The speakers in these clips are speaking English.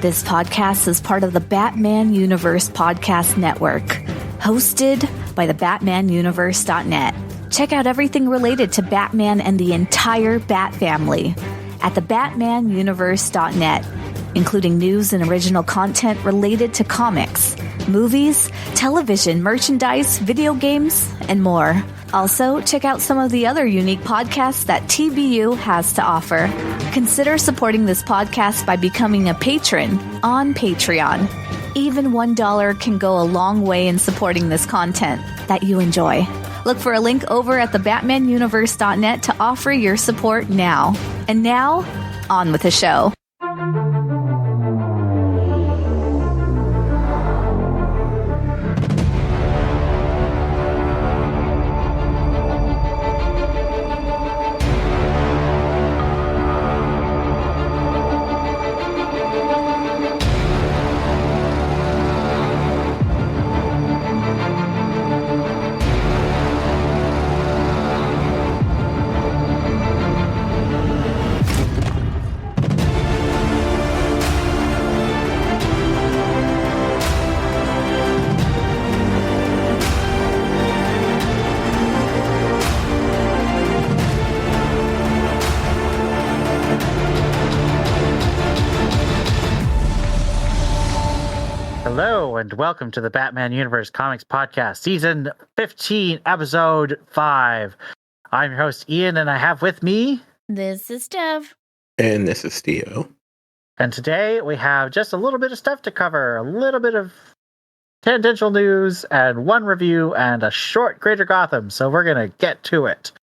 This podcast is part of the Batman Universe Podcast Network, hosted by the BatmanUniverse.net. Check out everything related to Batman and the entire Bat family at the BatmanUniverse.net, including news and original content related to comics, movies, television, merchandise, video games, and more. Also, check out some of the other unique podcasts that TBU has to offer. Consider supporting this podcast by becoming a patron on Patreon. Even $1 can go a long way in supporting this content that you enjoy. Look for a link over at the BatmanUniverse.net to offer your support now. And now, on with the show. Hello and welcome to the Batman Universe Comics Podcast, Season 15, Episode 5. I'm your host, Ian, and I have with me... This is Dev. And this is Theo. And today we have just a little bit of stuff to cover, a little bit of tangential news, and one review, and a short Greater Gotham, so we're going to get to it.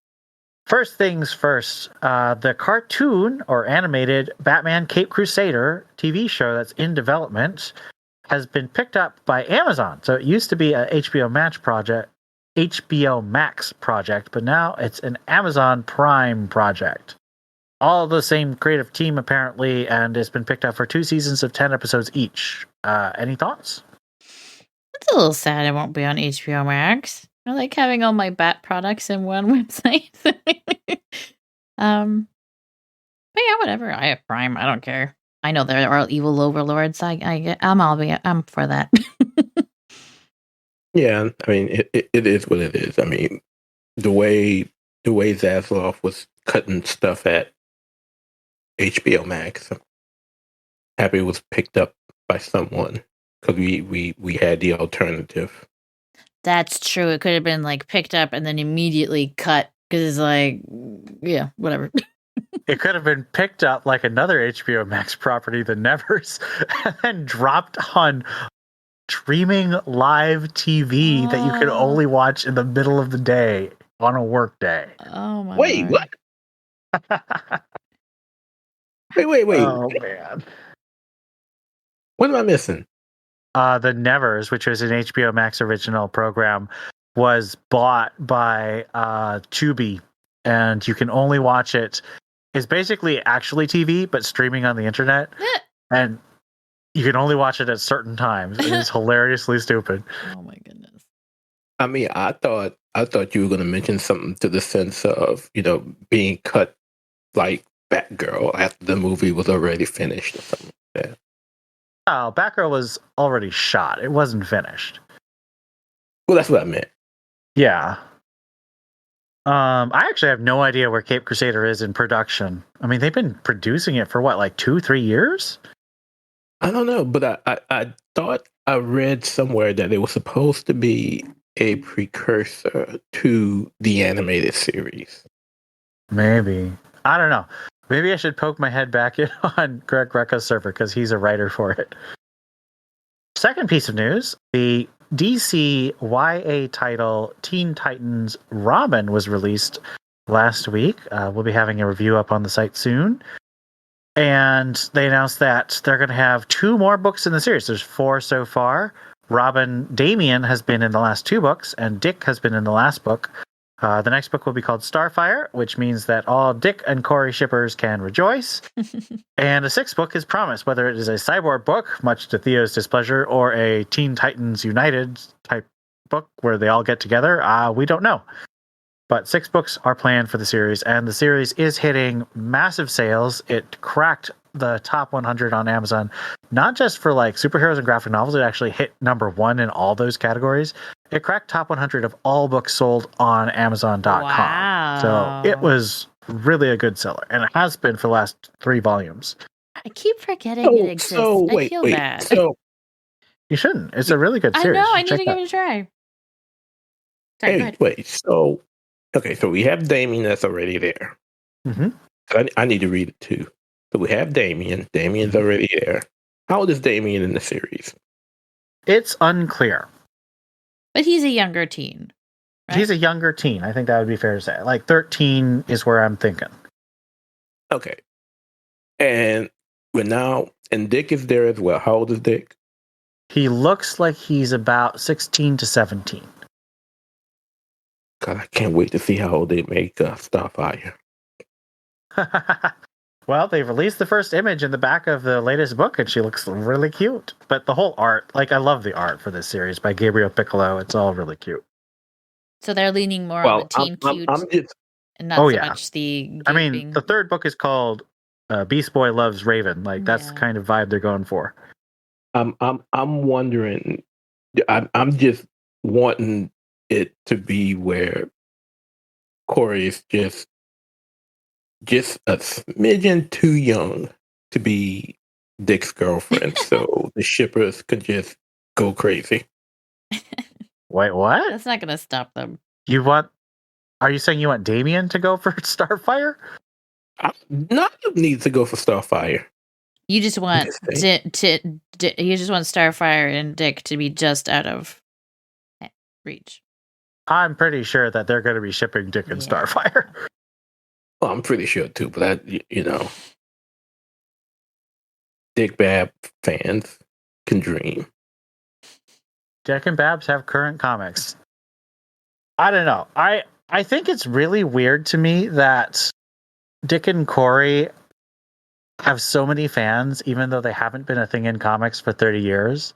First things first, the cartoon, or animated, Batman Caped Crusader TV show that's in development has been picked up by Amazon. So it used to be a HBO Max project, but now it's an Amazon Prime project. All the same creative team apparently, and it's been picked up for 2 seasons of 10 episodes each. Any thoughts? It's a little sad it won't be on HBO Max. I like having all my Bat products in one website. But yeah, whatever. I have Prime. I don't care. I know there are evil overlords. I'm for that. Yeah, I mean, it is what it is. I mean, the way Zaslav was cutting stuff at HBO Max, I'm happy it was picked up by someone because we had the alternative. That's true. It could have been like picked up and then immediately cut because it's like, yeah, whatever. It could have been picked up like another HBO Max property, The Nevers, and then dropped on streaming live TV that you could only watch in the middle of the day on a work day. Oh my Wait, Lord. what? Wait. Oh, man. What am I missing? The Nevers, which was an HBO Max original program, was bought by Tubi, and you can only watch it. It's basically actually TV, but streaming on the internet, and you can only watch it at certain times. It's hilariously stupid. Oh my goodness! I mean, I thought you were going to mention something to the sense of, being cut like Batgirl after the movie was already finished or something like that. Oh, Batgirl was already shot. It wasn't finished. Well, that's what I meant. Yeah. I actually have no idea where Caped Crusader is in production. I mean, they've been producing it for what, like 2-3 years? I don't know, but I thought I read somewhere that it was supposed to be a precursor to the animated series. Maybe. I don't know. Maybe I should poke my head back in on Greg Rucka's server because he's a writer for it. Second piece of news, the DC YA title Teen Titans Robin was released last week. We'll be having a review up on the site soon. And they announced that they're going to have 2 more books in the series. There's 4 so far. Robin Damian has been in the last 2 books, and Dick has been in the last book. The next book will be called Starfire, which means that all Dick and Corey shippers can rejoice. And a 6th book is promised, whether it is a cyborg book, much to Theo's displeasure, or a Teen Titans United type book where they all get together. We don't know. But 6 books are planned for the series, and the series is hitting massive sales. It cracked the top 100 on Amazon, not just for like superheroes and graphic novels. It actually hit number 1 in all those categories. It cracked top 100 of all books sold on Amazon.com. Wow. So it was really a good seller, and it has been for the last 3 volumes. I keep forgetting it exists. I feel bad. So you shouldn't. It's a really good series. I know. I need to give it a try. Sorry, go ahead. Wait. So we have Damien that's already there. Mm-hmm. I need to read it too. So we have Damien. Damien's already there. How old is Damien in the series? It's unclear. But he's a younger teen. Right? He's a younger teen. I think that would be fair to say. Like 13 is where I'm thinking. Okay. And Dick is there as well. How old is Dick? He looks like he's about 16 to 17. God, I can't wait to see how old they make Starfire. Well, they've released the first image in the back of the latest book, and she looks really cute. But the whole art, I love the art for this series by Gabriel Piccolo. It's all really cute. So they're leaning more on the teen cute and not so much the gaping. I mean, the third book is called Beast Boy Loves Raven. That's the kind of vibe they're going for. I'm wondering. I'm just wanting it to be where Corey is just a smidgen too young to be Dick's girlfriend, so the shippers could just go crazy. Wait, what? That's not going to stop them. Are you saying you want Damien to go for Starfire? None of them needs to go for Starfire. You just want you just want Starfire and Dick to be just out of reach. I'm pretty sure that they're going to be shipping Dick and Starfire. Well, I'm pretty sure too, but Dick Bab fans can dream. Dick and Babs have current comics. I don't know. I think it's really weird to me that Dick and Corey have so many fans, even though they haven't been a thing in comics for 30 years.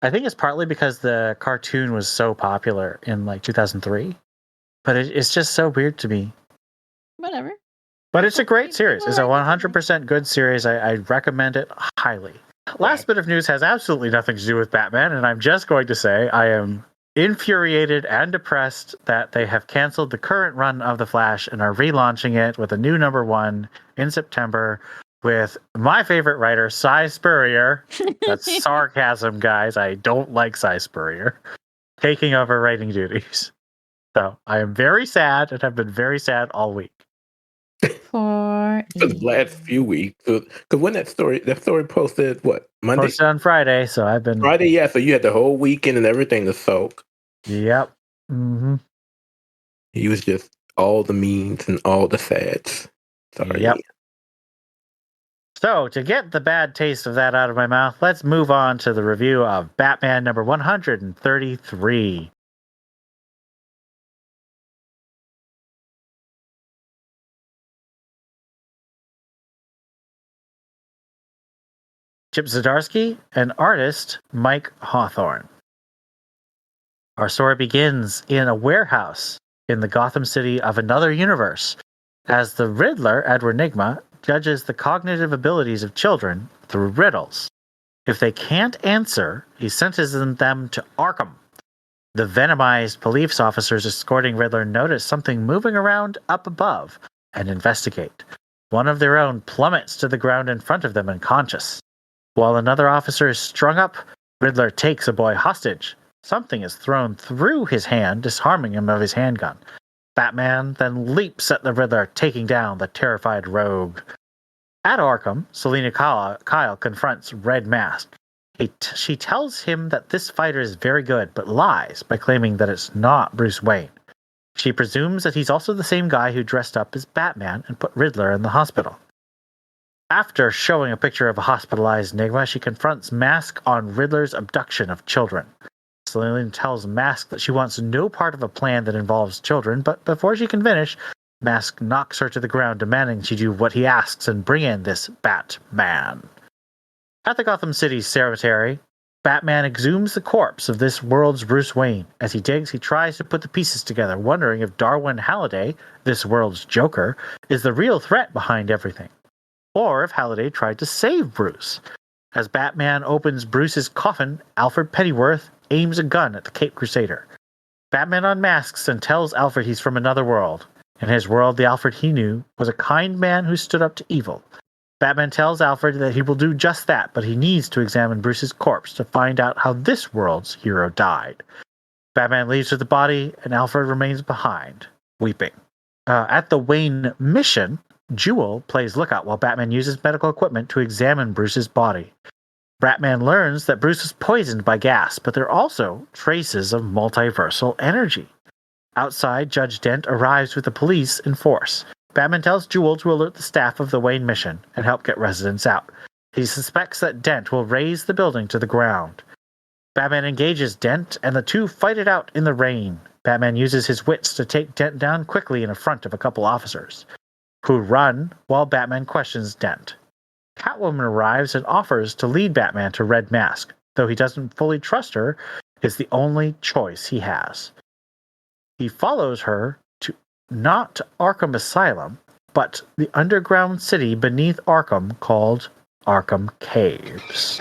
I think it's partly because the cartoon was so popular in 2003. But it's just so weird to me. Whatever. But it's a great series. It's a 100% good series. I recommend it highly. Last bit of news has absolutely nothing to do with Batman, and I'm just going to say I am infuriated and depressed that they have canceled the current run of The Flash and are relaunching it with a new number 1 in September with my favorite writer, Cy Spurrier. That's sarcasm, guys. I don't like Cy Spurrier taking over writing duties. So I am very sad and have been very sad all week. For the last few weeks, because when that story posted Monday? Posted on Friday, so I've been Friday. Yeah, so you had the whole weekend and everything to soak. Yep. Mm-hmm. He was just all the memes and all the fads. Sorry. Yep. So to get the bad taste of that out of my mouth, let's move on to the review of Batman number 133. Chip Zdarsky and artist Mike Hawthorne. Our story begins in a warehouse in the Gotham City of another universe, as the Riddler, Edward Nygma, judges the cognitive abilities of children through riddles. If they can't answer, he sentences them to Arkham. The venomized police officers escorting Riddler notice something moving around up above and investigate. One of their own plummets to the ground in front of them unconscious. While another officer is strung up, Riddler takes a boy hostage. Something is thrown through his hand, disarming him of his handgun. Batman then leaps at the Riddler, taking down the terrified rogue. At Arkham, Selina Kyle confronts Red Mask. She tells him that this fighter is very good, but lies by claiming that it's not Bruce Wayne. She presumes that he's also the same guy who dressed up as Batman and put Riddler in the hospital. After showing a picture of a hospitalized Nygma, she confronts Mask on Riddler's abduction of children. Selina tells Mask that she wants no part of a plan that involves children, but before she can finish, Mask knocks her to the ground, demanding she do what he asks and bring in this Batman. At the Gotham City cemetery, Batman exhumes the corpse of this world's Bruce Wayne. As he digs, he tries to put the pieces together, wondering if Darwin Halliday, this world's Joker, is the real threat behind everything. or if Halliday tried to save Bruce. As Batman opens Bruce's coffin, Alfred Pennyworth aims a gun at the Caped Crusader. Batman unmasks and tells Alfred he's from another world. In his world, the Alfred he knew was a kind man who stood up to evil. Batman tells Alfred that he will do just that, but he needs to examine Bruce's corpse to find out how this world's hero died. Batman leaves with the body, and Alfred remains behind, weeping. At the Wayne mission, Jewel plays lookout while Batman uses medical equipment to examine Bruce's body. Batman learns that Bruce was poisoned by gas, but there are also traces of multiversal energy. Outside, Judge Dent arrives with the police in force. Batman tells Jewel to alert the staff of the Wayne mission and help get residents out. He suspects that Dent will raze the building to the ground. Batman engages Dent, and the two fight it out in the rain. Batman uses his wits to take Dent down quickly in front of a couple officers, who run while Batman questions Dent. Catwoman arrives and offers to lead Batman to Red Mask, though he doesn't fully trust her, is the only choice he has. He follows her to not Arkham Asylum, but the underground city beneath Arkham called Arkham Caves.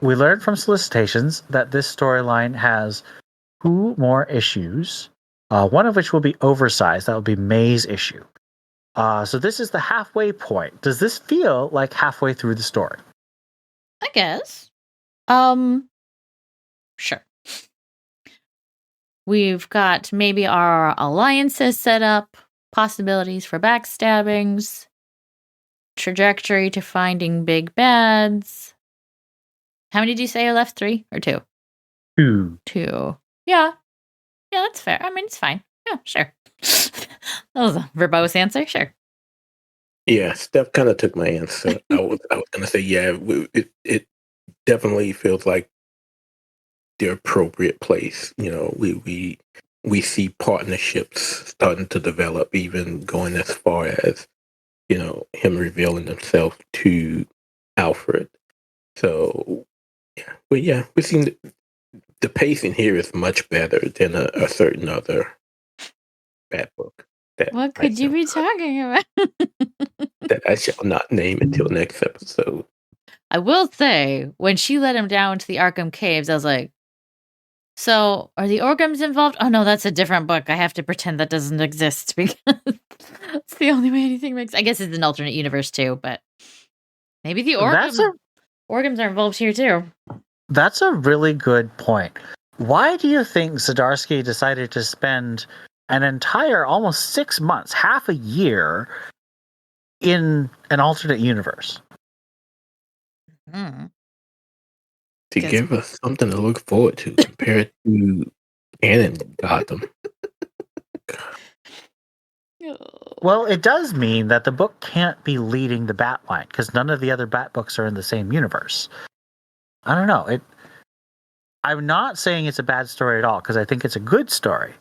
We learned from solicitations that this storyline has 2 more issues, one of which will be oversized. That will be May's issue. So this is the halfway point. Does this feel like halfway through the story? I guess. Sure. We've got maybe our alliances set up, possibilities for backstabbings, trajectory to finding big bads. How many did you say are left? 3 or 2? 2. 2. Yeah. Yeah, that's fair. I mean, it's fine. Yeah, sure. That was a verbose answer. Sure. Yeah, Steph kind of took my answer. I was going to say, yeah, it definitely feels like the appropriate place. You know, we see partnerships starting to develop, even going as far as, you know, him revealing himself to Alfred. So, yeah, but yeah, we've seen the pacing here is much better than a certain other bad book. What could you be talking about? That I shall not name until next episode. I will say, when she let him down to the Arkham Caves, I was like, so are the Orgams involved? Oh no, that's a different book. I have to pretend that doesn't exist because it's the only way anything makes. I guess it's an alternate universe too, but maybe the Orgams are involved here too. That's a really good point. Why do you think Zdarsky decided to spend an entire almost 6 months, half a year, in an alternate universe? To give us something to look forward to compared to canon Gotham. Well, it does mean that the book can't be leading the Batline because none of the other Bat books are in the same universe. I don't know. I'm not saying it's a bad story at all because I think it's a good story,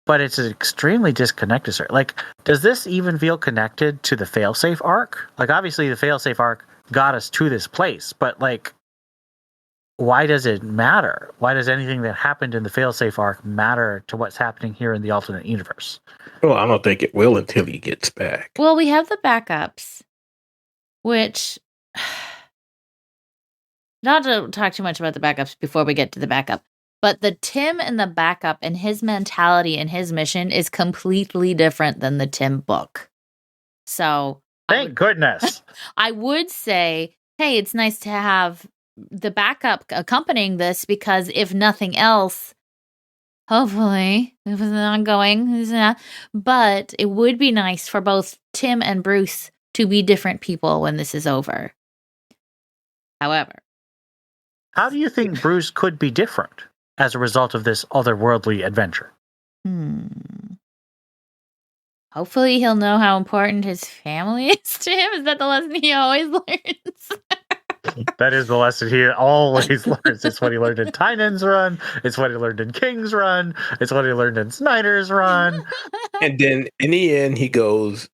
but it's an extremely disconnected story. Like, does this even feel connected to the Failsafe arc? Like, obviously, the Failsafe arc got us to this place, but like, why does it matter? Why does anything that happened in the Failsafe arc matter to what's happening here in the alternate universe? Well, I don't think it will until he gets back. Well, we have the backups, which, not to talk too much about the backups before we get to the backup, but the Tim in the backup and his mentality and his mission is completely different than the Tim book. So, thank goodness. I would say, hey, it's nice to have the backup accompanying this because if nothing else, hopefully it was ongoing, but it would be nice for both Tim and Bruce to be different people when this is over. However, how do you think Bruce could be different as a result of this otherworldly adventure? Hopefully he'll know how important his family is to him. Is that the lesson he always learns? That is the lesson he always learns. It's what he learned in Tynan's run. It's what he learned in King's run. It's what he learned in Snyder's run. And then in the end, he goes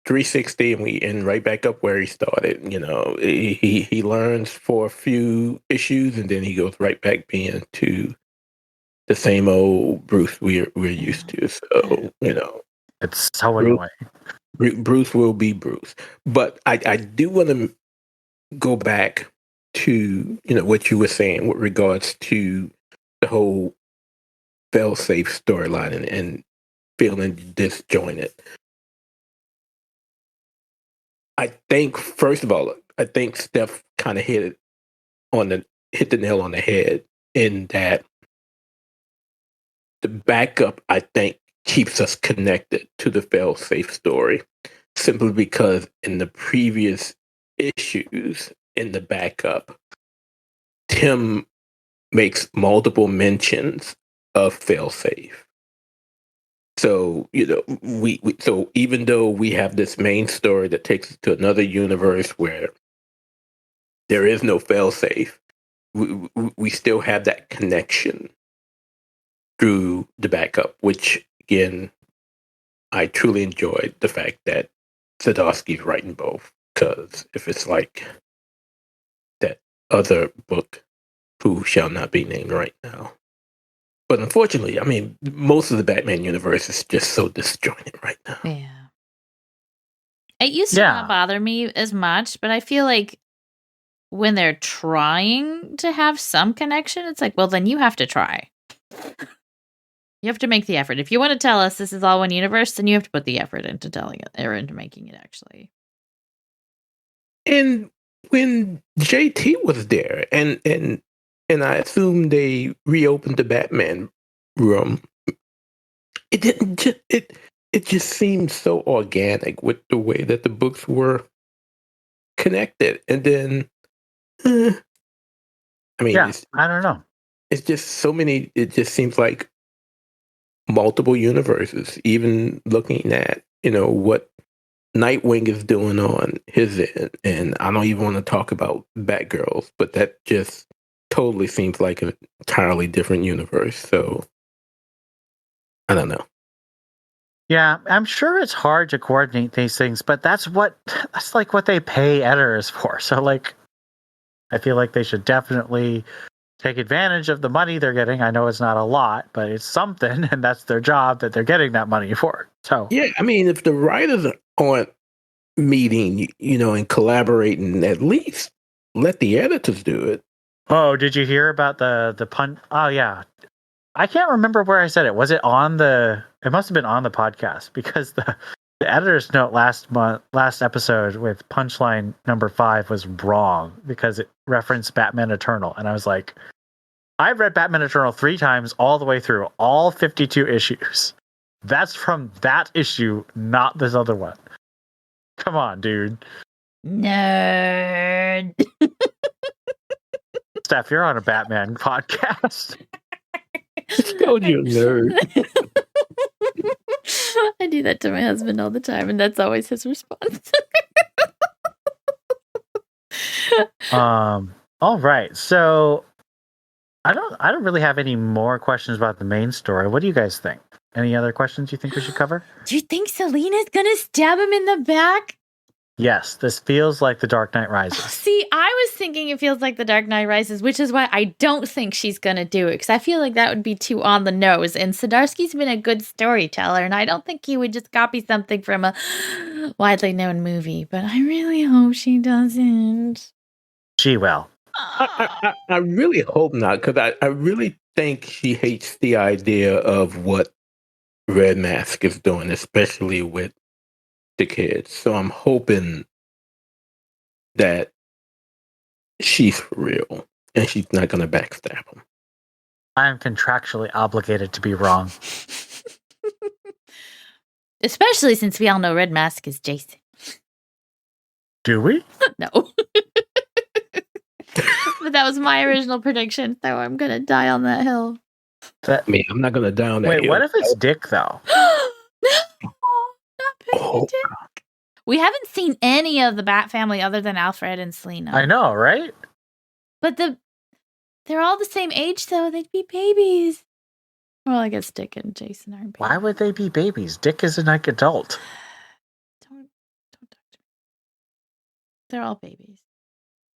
360 and we end right back up where he started. You know, he learns for a few issues and then he goes right back being to the same old Bruce we're used to. So, you know. It's so annoying. Bruce will be Bruce. But I do want to go back to what you were saying with regards to the whole fail-safe storyline and feeling disjointed. I think, first of all, Steph kind of hit the nail on the head in that the backup, I think, keeps us connected to the fail-safe story, simply because in the previous issues in the backup, Tim makes multiple mentions of fail-safe. So, so even though we have this main story that takes us to another universe where there is no fail-safe, we still have that connection through the backup, which again, I truly enjoyed the fact that Zdarsky's writing both, because if it's like that other book, who shall not be named right now. But unfortunately, I mean, most of the Batman universe is just so disjointed right now. Yeah. It used to not bother me as much, but I feel like when they're trying to have some connection, it's like, well, then you have to try. You have to make the effort. If you want to tell us this is all one universe, then you have to put the effort into telling it, or into making it actually. And when JT was there, and I assume they reopened the Batman room, it didn't just it just seemed so organic with the way that the books were connected. And then I mean, I don't know. It's just so many. It just seems like multiple universes. Even looking at what Nightwing is doing on his end, and I don't even want to talk about Batgirls, but that just totally seems like an entirely different universe. So I don't know. Yeah, I'm sure it's hard to coordinate these things, but that's like what they pay editors for. So like, I feel like they should definitely take advantage of the money they're getting. I know it's not a lot, but it's something, and that's their job that they're getting that money for. So yeah, I mean, if the writers aren't meeting, and collaborating, at least let the editors do it. Oh, did you hear about the pun? Oh yeah, I can't remember where I said it. Was it on the? It must have been on the podcast, because the editor's note last episode with punchline number 5 was wrong because it referenced Batman Eternal, and I was like, I've read Batman Eternal 3 times all the way through all 52 issues. That's from that issue, not this other one. Come on, dude. Nerd. Steph, you're on a Batman podcast. Called you a nerd. I do that to my husband all the time, and that's always his response. All right. So I don't really have any more questions about the main story. What do you guys think? Any other questions you think we should cover? Do you think Selina's gonna stab him in the back? Yes, this feels like The Dark Knight Rises. See, I was thinking it feels like The Dark Knight Rises, which is why I don't think she's going to do it, because I feel like that would be too on the nose. And Zdarsky's been a good storyteller, and I don't think he would just copy something from a widely known movie. But I really hope she doesn't. She will. I really hope not, because I really think she hates the idea of what Red Mask is doing, especially with the kids. So I'm hoping that she's for real and she's not going to backstab him. I'm contractually obligated to be wrong. Especially since we all know Red Mask is Jason. Do we? No. But that was my original prediction, so I'm going to die on that hill. I'm not going to die on that hill. Wait, what if it's Dick, though? No, not Dick. We haven't seen any of the Bat family other than Alfred and Selina. I know, right? But they're all the same age, though. They'd be babies. Well, I guess Dick and Jason aren't babies. Why would they be babies? Dick is an adult. Don't talk to me. They're all babies.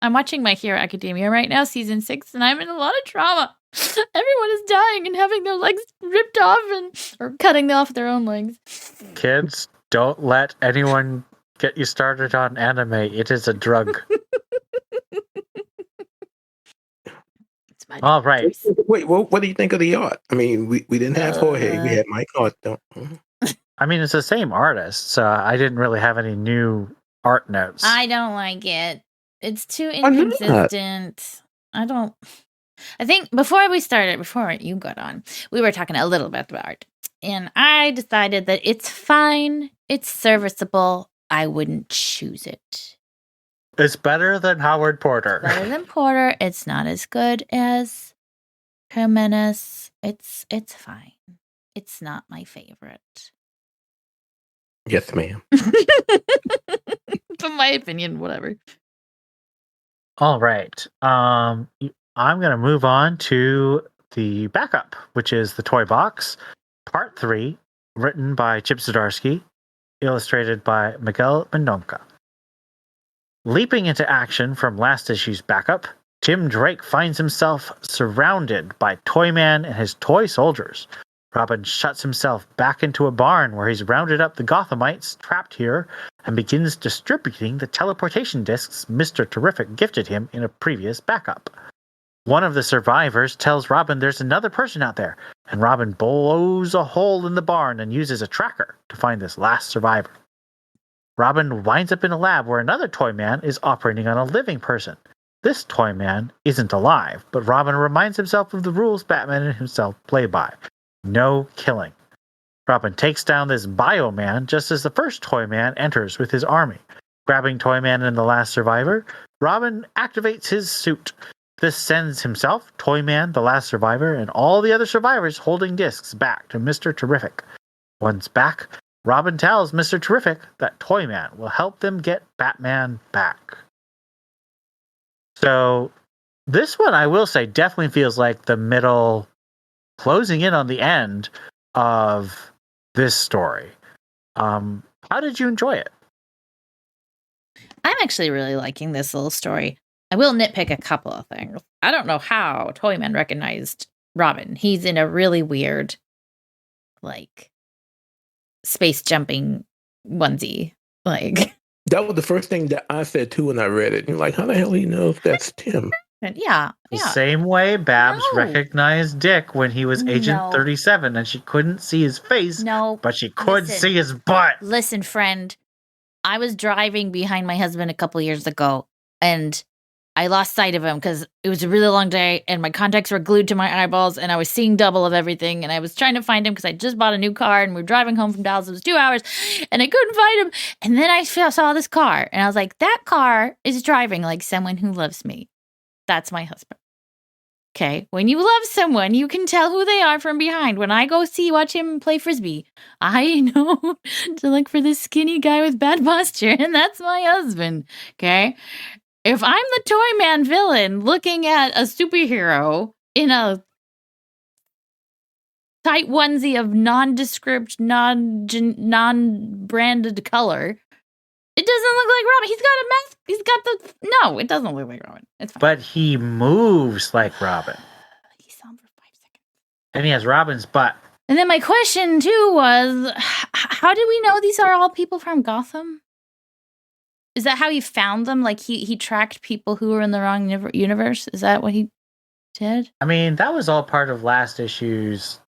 I'm watching My Hero Academia right now, season 6, and I'm in a lot of trauma. Everyone is dying and having their legs ripped off or cutting off their own legs. Kids, Don't let anyone get you started on anime. It is a drug. It's my All right. choice. Wait, what do you think of the art? I mean, we didn't have Jorge. We had Mike Art. I mean, it's the same artist, so I didn't really have any new art notes. I don't like it. It's too Why not? inconsistent. I think before you got on, we were talking a little bit about art. And I decided that it's fine. It's serviceable. I wouldn't choose it. It's better than Howard Porter. Better than Porter. It's not as good as Jimenez. It's fine. It's not my favorite. Yes, ma'am. In my opinion, whatever. All right. I'm going to move on to the backup, which is the Toy Box, Part 3, written by Chip Zdarsky, illustrated by Miguel Mendonca. Leaping into action from last issue's backup, Tim Drake finds himself surrounded by Toyman and his toy soldiers. Robin shuts himself back into a barn where he's rounded up the Gothamites trapped here and begins distributing the teleportation discs Mr. Terrific gifted him in a previous backup. One of the survivors tells Robin there's another person out there, and Robin blows a hole in the barn and uses a tracker to find this last survivor. Robin winds up in a lab where another Toyman is operating on a living person. This Toyman isn't alive, but Robin reminds himself of the rules Batman and himself play by. No killing. Robin takes down this Bioman just as the first Toyman enters with his army. Grabbing Toyman and the last survivor, Robin activates his suit. This sends himself, Toyman, the last survivor, and all the other survivors holding discs back to Mr. Terrific. Once back, Robin tells Mr. Terrific that Toyman will help them get Batman back. So, this one, I will say, definitely feels like the middle, closing in on the end of this story. How did you enjoy it? I'm actually really liking this little story. I will nitpick a couple of things. I don't know how Toyman recognized Robin. He's in a really weird, space jumping onesie. That was the first thing that I said too when I read it. You're like, how the hell do you know if that's Tim? Yeah. The same way Babs No. recognized Dick when he was Agent No. 37 and she couldn't see his face, No. but she could Listen. see his butt. Listen, friend. I was driving behind my husband a couple years ago, and I lost sight of him because it was a really long day, and my contacts were glued to my eyeballs, and I was seeing double of everything, and I was trying to find him because I just bought a new car, and we were driving home from Dallas. It was 2 hours, and I couldn't find him. And then I saw this car, and I was like, that car is driving like someone who loves me. That's my husband. Okay, when you love someone, you can tell who they are from behind. When I go watch him play Frisbee, I know to look for this skinny guy with bad posture, and that's my husband, okay? If I'm the Toyman villain looking at a superhero in a tight onesie of nondescript, non-branded color, it doesn't look like Robin. He's got a mask. No, it doesn't look like Robin. It's fine. But he moves like Robin. He's on for 5 seconds. And he has Robin's butt. And then my question, too, was, how do we know these are all people from Gotham? Is that how he found them? Like, he tracked people who were in the wrong universe? Is that what he did? I mean, that was all part of last issue's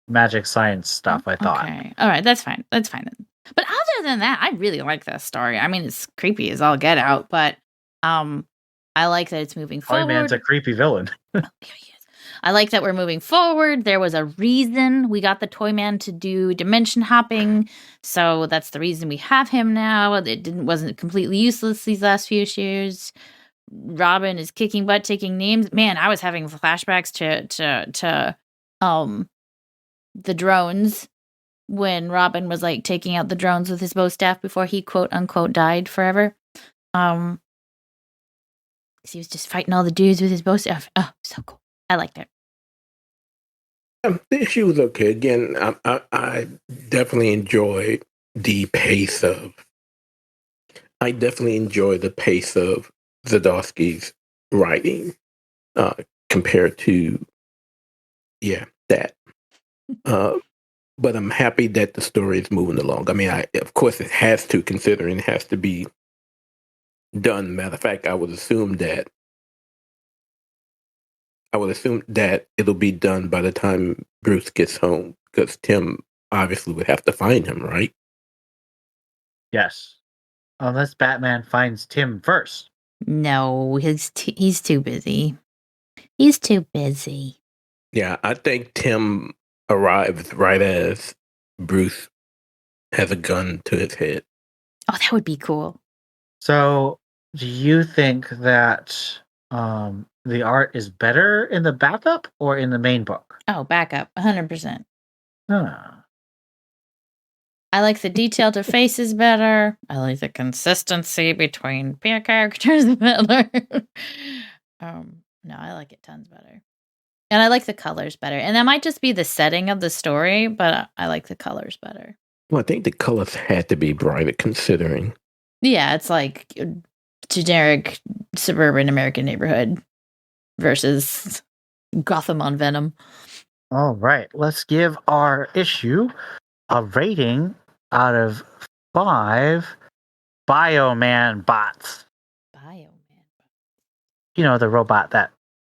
magic science stuff, I thought. Okay. All right, that's fine. That's fine. But other than that, I really like this story. I mean, it's creepy as all get out, but I like that it's moving forward. Toyman's a creepy villain. Oh, here he is. I like that we're moving forward. There was a reason we got the Toyman to do dimension hopping, so that's the reason we have him now. It wasn't completely useless these last few issues. Robin is kicking butt, taking names. Man, I was having flashbacks to the drones when Robin was taking out the drones with his bow staff before he quote unquote died forever. He was just fighting all the dudes with his bow staff. Oh, so cool. I liked it. The issue was okay. Again, I definitely enjoyed the pace of. I definitely enjoy the pace of Zdarsky's writing compared to, that. but I'm happy that the story is moving along. I mean, of course it has to, considering it has to be done. Matter of fact, I would assume that it'll be done by the time Bruce gets home, because Tim obviously would have to find him, right? Yes. Unless Batman finds Tim first. No, he's too busy. He's too busy. Yeah, I think Tim arrives right as Bruce has a gun to his head. Oh, that would be cool. So, do you think that the art is better in the backup or in the main book? Oh, backup, 100%. Huh. I like the detail to faces better. I like the consistency between peer characters better. No, I like it tons better. And I like the colors better. And that might just be the setting of the story, but I like the colors better. Well, I think the colors had to be brighter, considering. Yeah, it's like generic suburban American neighborhood versus Gotham on Venom. All right, let's give our issue a rating out of 5 Bioman bots. Bioman. You know, the robot that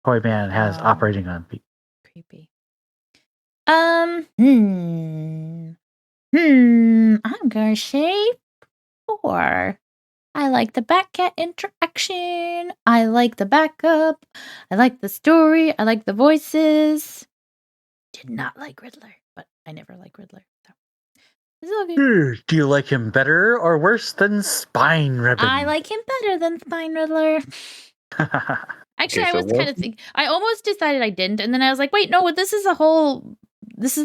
Toyman has Oh. operating on people. Creepy. I'm gonna say 4. I like the Batcat interaction. I like the backup. I like the story. I like the voices. Did not like Riddler, but I never like Riddler. So it's all good. Do you like him better or worse than Spine Ribbon? I like him better than Spine Riddler. Actually, Okay, I so was kind of thinking. I almost decided I didn't, and then I was like, wait, no, this is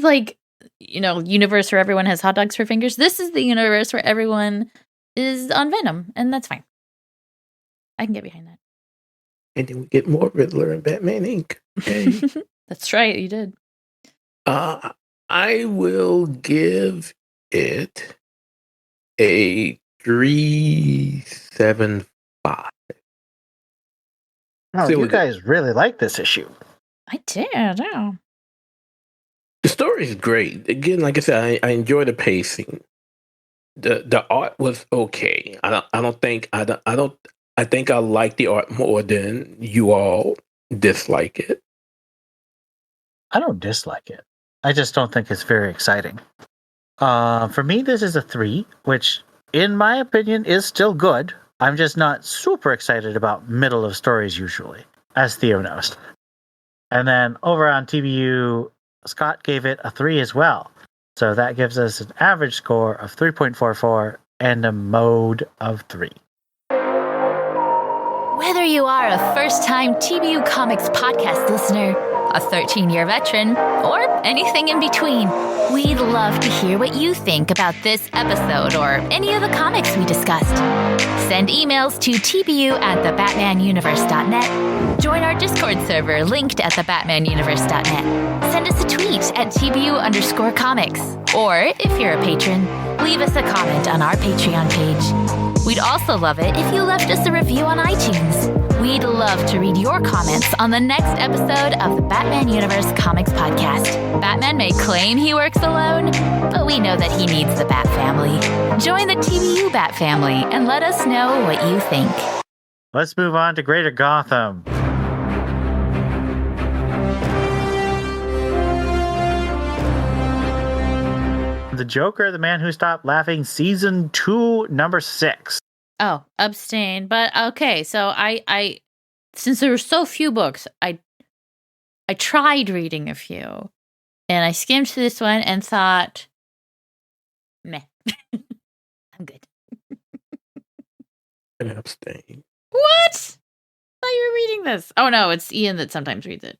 like, universe where everyone has hot dogs for fingers. This is the universe where everyone is on Venom, and that's fine. I can get behind that. And then we get more Riddler and Batman Inc. Okay. That's right, you did. I will give it a 3.75. Oh, So you we go- guys really like this issue. I did, yeah. The story is great. Again, like I said, I enjoy the pacing. The art was okay. I think I like the art more than you all dislike it. I don't dislike it. I just don't think it's very exciting. For me, this is a 3, which, in my opinion, is still good. I'm just not super excited about middle of stories usually, as Theo knows. And then over on TBU, Scott gave it a 3 as well. So that gives us an average score of 3.44 and a mode of 3. Whether you are a first-time TBU Comics podcast listener, a 13-year veteran, or anything in between, we'd love to hear what you think about this episode or any of the comics we discussed. Send emails to tbu@thebatmanuniverse.net. Join our Discord server linked at thebatmanuniverse.net. Send us a tweet at TBU_comics. Or, if you're a patron, leave us a comment on our Patreon page. We'd also love it if you left us a review on iTunes. We'd love to read your comments on the next episode of the Batman Universe Comics Podcast. Batman may claim he works alone, but we know that he needs the Bat Family. Join the TBU Bat Family and let us know what you think. Let's move on to Greater Gotham. The Joker, the Man Who Stopped Laughing, Season 2, Number 6. Oh, abstain. But okay, so I since there were so few books, I tried reading a few, and I skimmed through this one and thought, meh, I'm good. And abstain. What? I thought you were reading this. Oh no, it's Ian that sometimes reads it.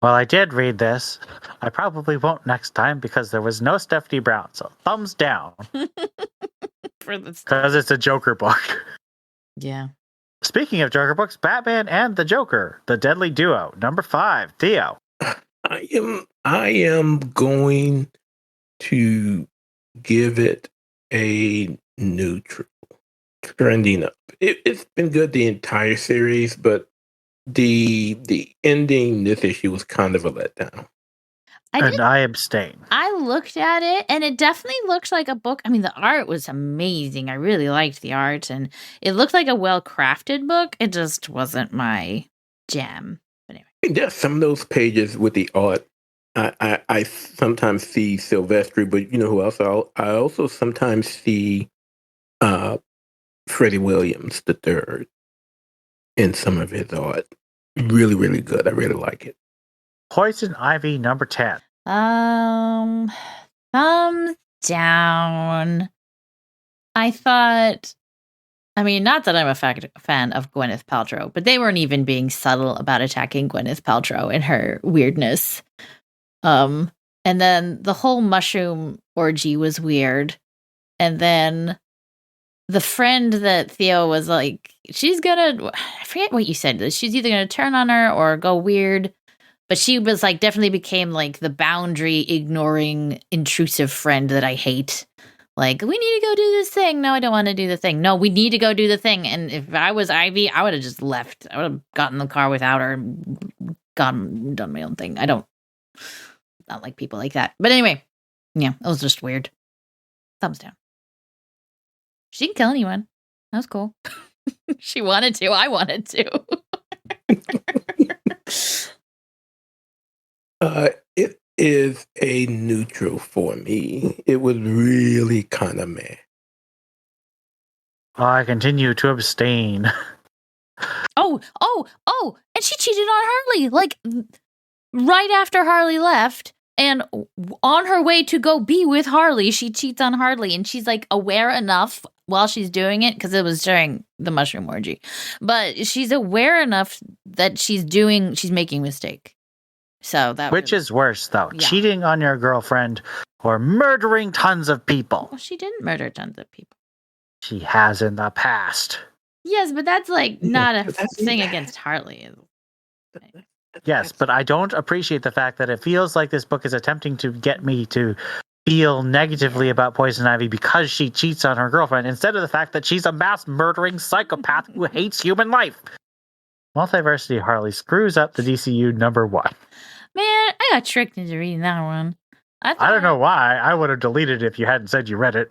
Well, I did read this. I probably won't next time because there was no Stephanie Brown. So thumbs down. For this. Because it's a Joker book. Yeah. Speaking of Joker books, Batman and the Joker, the Deadly Duo, Number 5. Theo. I am going to give it a neutral. Trending up. It's been good the entire series, but the ending this issue was kind of a letdown. I abstain. I looked at it, and it definitely looked like a book. I mean, the art was amazing. I really liked the art, and it looked like a well-crafted book. It just wasn't my jam. But anyway. There's some of those pages with the art. I sometimes see Silvestri, but you know who else? I also sometimes see Freddie Williams III in some of his art. Really, really good. I really like it. Poison Ivy number 10. Thumbs down. I thought, I mean, not that I'm a fan of Gwyneth Paltrow, but they weren't even being subtle about attacking Gwyneth Paltrow and her weirdness. And then the whole mushroom orgy was weird. And then the friend that Theo was like, I forget what you said. She's either going to turn on her or go weird. But she was like, definitely became like the boundary ignoring, intrusive friend that I hate. Like, we need to go do this thing. No, I don't want to do the thing. No, we need to go do the thing. And if I was Ivy, I would have just left. I would have gotten in the car without her and done my own thing. I don't like people like that. But anyway, yeah, it was just weird. Thumbs down. She didn't kill anyone. That was cool. She wanted to. I wanted to. It is a neutral for me. It was really kind of meh. I continue to abstain. Oh, and she cheated on Harley, like, right after Harley left, and on her way to go be with Harley, she cheats on Harley, and she's, like, aware enough while she's doing it, because it was during the mushroom orgy, but she's aware enough that she's making a mistake. So that Which is worse, though? Yeah. Cheating on your girlfriend or murdering tons of people? Well, she didn't murder tons of people. She has in the past. Yes, but that's like not a thing against Harley. Yes, but I don't appreciate the fact that it feels like this book is attempting to get me to feel negatively about Poison Ivy because she cheats on her girlfriend, instead of the fact that she's a mass murdering psychopath who hates human life. Multiversity Harley screws up the DCU number 1. Man, I got tricked into reading that one. I don't know why. I would have deleted it if you hadn't said you read it.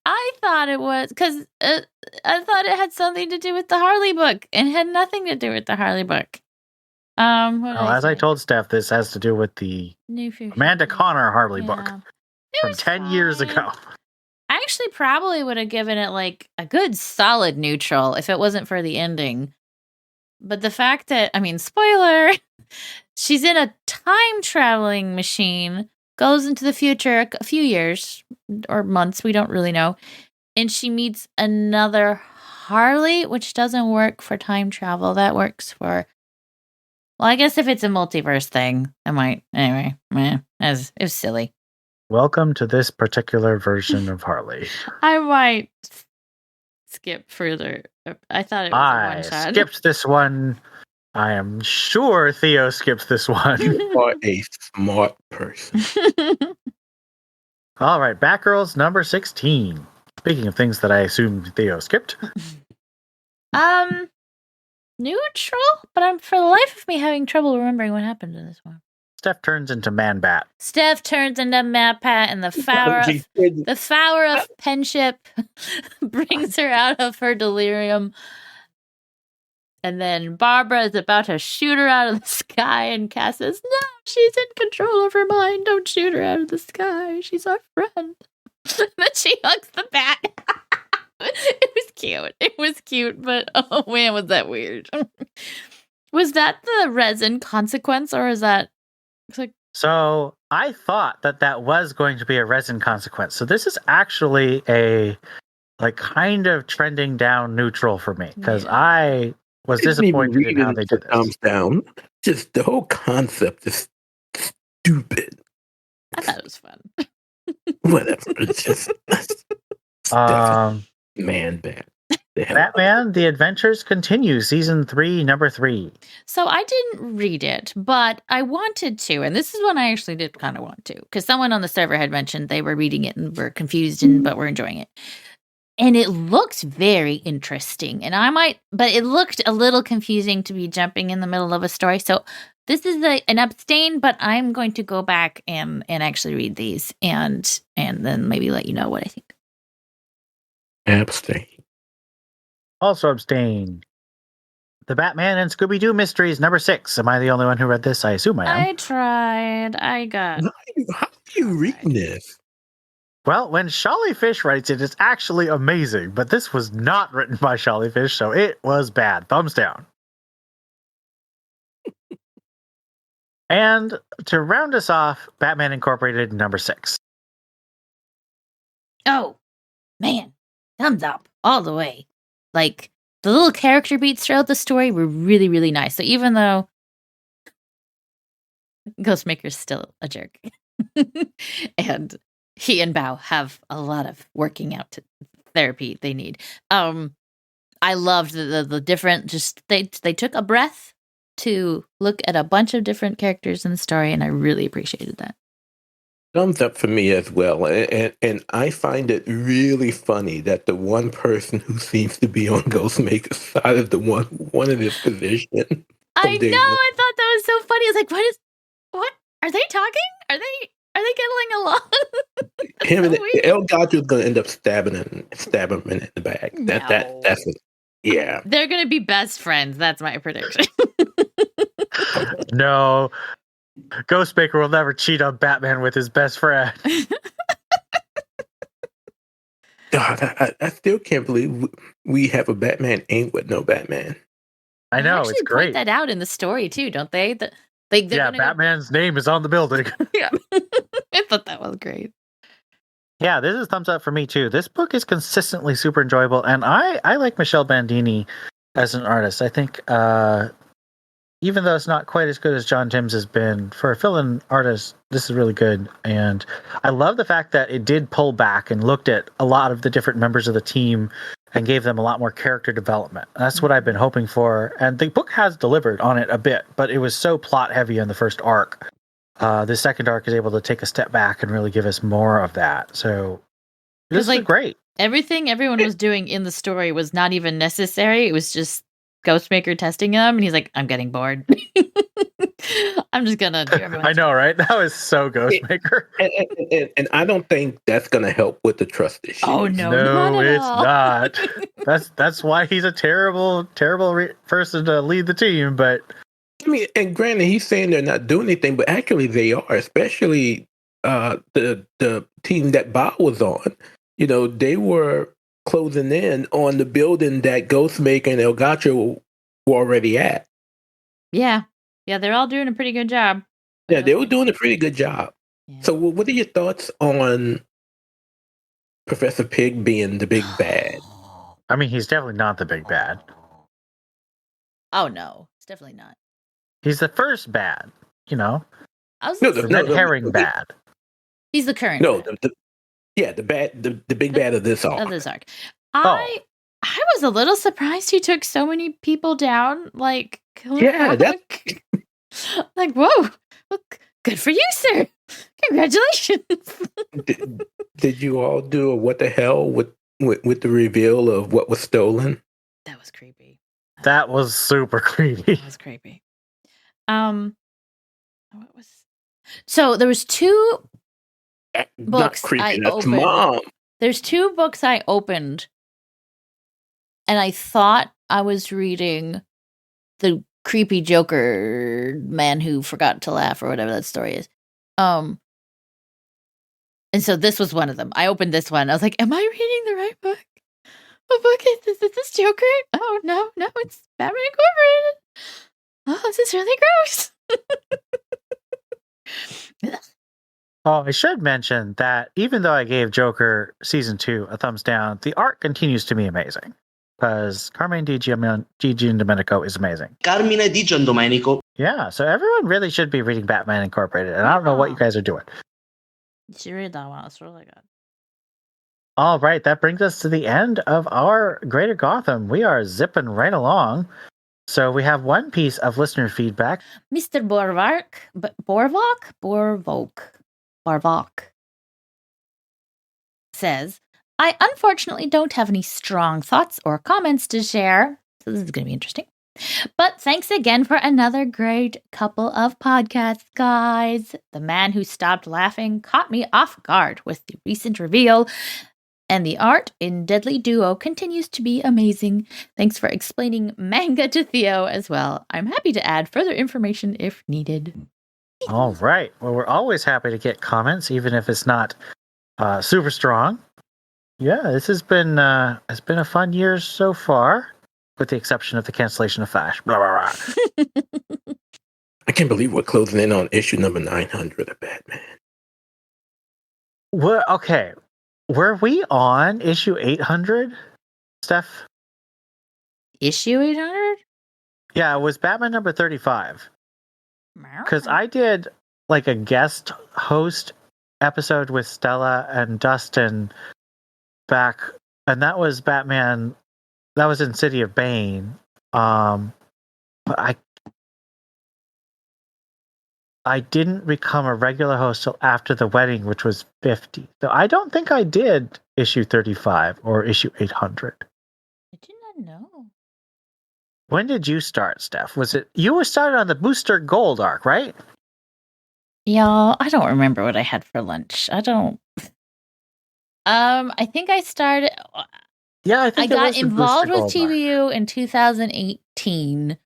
I thought it was because I thought it had something to do with the Harley book, and it had nothing to do with the Harley book. As I told Steph, this has to do with the New Amanda Connor Harley book It from was 10 years fine. ago. I actually probably would have given it like a good solid neutral if it wasn't for the ending. But the fact that, I mean, spoiler, she's in a time traveling machine, goes into the future a few years or months, we don't really know, and she meets another Harley, which doesn't work for time travel. That works for, well, I guess if it's a multiverse thing, it might. Anyway, it was silly. Welcome to this particular version of Harley. I might skip further. I thought it was a one-shot. Skipped this one. I am sure Theo skips this one. You are a smart person. All right, Batgirls number 16. Speaking of things that I assumed Theo skipped. Neutral, but I'm for the life of me having trouble remembering what happened in this one. Steph turns into Man-Bat. Steph turns into Man-Bat, and the flower of penship brings her out of her delirium. And then Barbara is about to shoot her out of the sky, and Cass says, "No, she's in control of her mind. Don't shoot her out of the sky. She's our friend." Then she hugs the bat. It was cute. It was cute, but oh man, was that weird. Was that the resin consequence, or is that like? So I thought that was going to be a resin consequence. So this is actually a kind of trending down neutral for me, because I was disappointed in how they did this. Thumbs down. Just the whole concept is stupid. I thought it was fun. Whatever. It's just Man-Bat. Batman: The Adventures Continue, Season 3, Number 3. So I didn't read it, but I wanted to, and this is one I actually did kind of want to, because someone on the server had mentioned they were reading it and were confused, but were enjoying it. And it looked very interesting, but it looked a little confusing to be jumping in the middle of a story. So this is an abstain, but I'm going to go back and actually read these and then maybe let you know what I think. Abstain. Also abstain. The Batman and Scooby-Doo Mysteries, number 6. Am I the only one who read this? I assume I am. I tried. I got. How are you reading this? Well, when Sholly Fish writes it, it's actually amazing. But this was not written by Sholly Fish, so it was bad. Thumbs down. And to round us off, Batman Incorporated, number 6. Oh, man. Thumbs up all the way. Like, the little character beats throughout the story were really, really nice. So even though Ghostmaker's still a jerk, and he and Bao have a lot of working out therapy they need. I loved the different, just they took a breath to look at a bunch of different characters in the story, and I really appreciated that. Thumbs up for me as well. And I find it really funny that the one person who seems to be on Ghostmaker's side is the one who wanted his position. I know. I thought that was so funny. I was like, what? Are they talking? Are they getting along? Him so and weird. El Gato is going to end up stabbing him in the back. That's what. Yeah. They're going to be best friends. That's my prediction. No. Ghostmaker will never cheat on Batman with his best friend. God, I still can't believe we have a Batman Inc. with no Batman. I know, they it's great. Point that out in the story too, don't they? Batman's name is on the building. Yeah, I thought that was great. Yeah, this is thumbs up for me too. This book is consistently super enjoyable, and I like Michelle Bandini as an artist. I think even though it's not quite as good as John Timms has been, for a fill-in artist, this is really good. And I love the fact that it did pull back and looked at a lot of the different members of the team and gave them a lot more character development. That's what I've been hoping for. And the book has delivered on it a bit, but it was so plot-heavy in the first arc. The second arc is able to take a step back and really give us more of that. So this is great. Everything everyone was doing in the story was not even necessary. It was just Ghostmaker testing him, and he's like, I'm getting bored. I'm just gonna do everything. I know, right? That was so Ghostmaker. And I don't think that's gonna help with the trust issue. Oh no, it's not. That's why he's a terrible person to lead the team. But I mean, and granted, he's saying they're not doing anything, but actually they are. Especially the team that Bob was on. You know, they were closing in on the building that Ghostmaker and El Gato were already at. Yeah, they're all doing a pretty good job. Yeah, they were doing a pretty good job. Yeah. So, what are your thoughts on Professor Pig being the big bad? I mean, he's definitely not the big bad. Oh no, it's definitely not. He's the first bad. You know, the red herring bad. He's the current. No, bad. the big bad of this arc. I was a little surprised he took so many people down. Like, like, whoa, look, good for you, sir. Congratulations. Did you all do a what the hell with the reveal of what was stolen? That was creepy. That was super creepy. That was creepy. What was? So there was 2 books I opened. Mom. There's 2 books I opened, and I thought I was reading the creepy Joker man who forgot to laugh or whatever that story is. And so this was one of them. I opened this one. I was like, am I reading the right book? What book is this? Is this Joker? Oh, no, it's Batman Incorporated. Oh, this is really gross. Oh, I should mention that even though I gave Joker season 2 a thumbs down, the art continues to be amazing. Because Carmine Di Giandomenico is amazing. Carmine Di Giandomenico. Yeah, so everyone really should be reading Batman Incorporated. And I don't know what you guys are doing. You should read that one. It's really good. All right, that brings us to the end of our Greater Gotham. We are zipping right along. So we have one piece of listener feedback. Mr. Borvok says, I unfortunately don't have any strong thoughts or comments to share. So this is going to be interesting. But thanks again for another great couple of podcasts, guys. The man who stopped laughing caught me off guard with the recent reveal, and the art in Deadly Duo continues to be amazing. Thanks for explaining manga to Theo as well. I'm happy to add further information if needed. All right. Well, we're always happy to get comments, even if it's not super strong. Yeah, this has been it's been a fun year so far, with the exception of the cancellation of Flash. Blah, blah, blah. I can't believe we're closing in on issue number 900 of Batman. Okay. Were we on issue 800, Steph? Issue 800? Yeah, it was Batman number 35. Because I did like a guest host episode with Stella and Dustin back, and that was Batman. That was in City of Bane. But I didn't become a regular host till after the wedding, which was 50. So I don't think I did issue 35 or issue 800. I did not know. When did you start, Steph? Was it you were started on the Booster Gold arc, right? Y'all, I don't remember what I had for lunch. I don't. I think I started. Yeah, I think I it got was the involved Booster with Gold arc. TBU in 2018,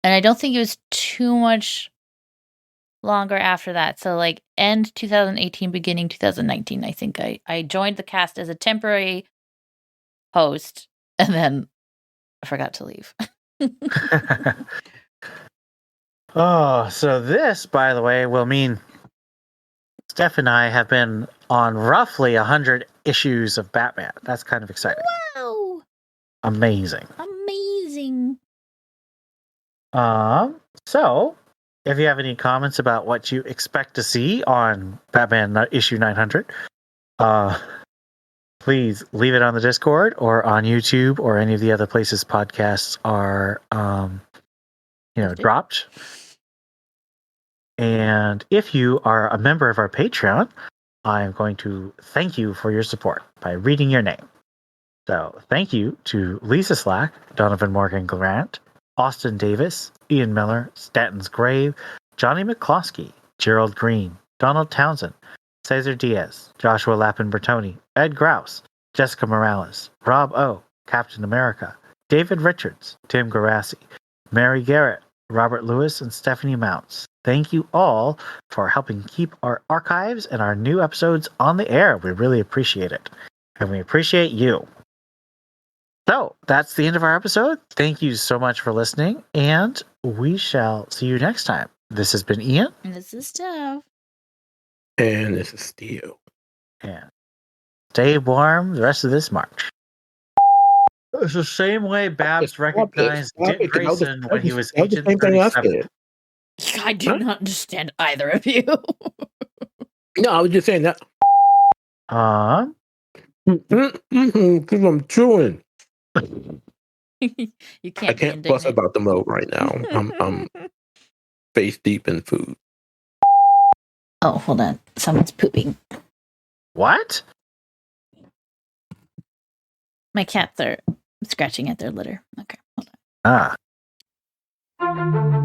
and I don't think it was too much longer after that. So, like, end 2018, beginning 2019. I think I joined the cast as a temporary host, and then I forgot to leave. Oh, so this, by the way, will mean Steph and I have been on roughly 100 issues of Batman. That's kind of exciting. Wow! Amazing. Amazing. So if you have any comments about what you expect to see on Batman issue 900, please leave it on the Discord or on YouTube or any of the other places podcasts are, dropped. And if you are a member of our Patreon, I'm going to thank you for your support by reading your name. So thank you to Lisa Slack, Donovan Morgan Grant, Austin Davis, Ian Miller, Stanton's Grave, Johnny McCloskey, Gerald Green, Donald Townsend, Cesar Diaz, Joshua Lappin Bertoni, Ed Grouse, Jessica Morales, Rob O, Captain America, David Richards, Tim Garassi, Mary Garrett, Robert Lewis, and Stephanie Mounts. Thank you all for helping keep our archives and our new episodes on the air. We really appreciate it. And we appreciate you. So that's the end of our episode. Thank you so much for listening, and we shall see you next time. This has been Ian. And this is Steph. And this is Theo. And stay warm the rest of this March. It's the same way Babs recognized Dick Grayson when he was Agent 37. I do not understand either of you. No, I was just saying that. Because I'm chewing. You can't. I can't fuss about the mode right now. I'm face deep in food. Oh, hold on. Someone's pooping. What? My cats are scratching at their litter. Okay, hold on. Ah.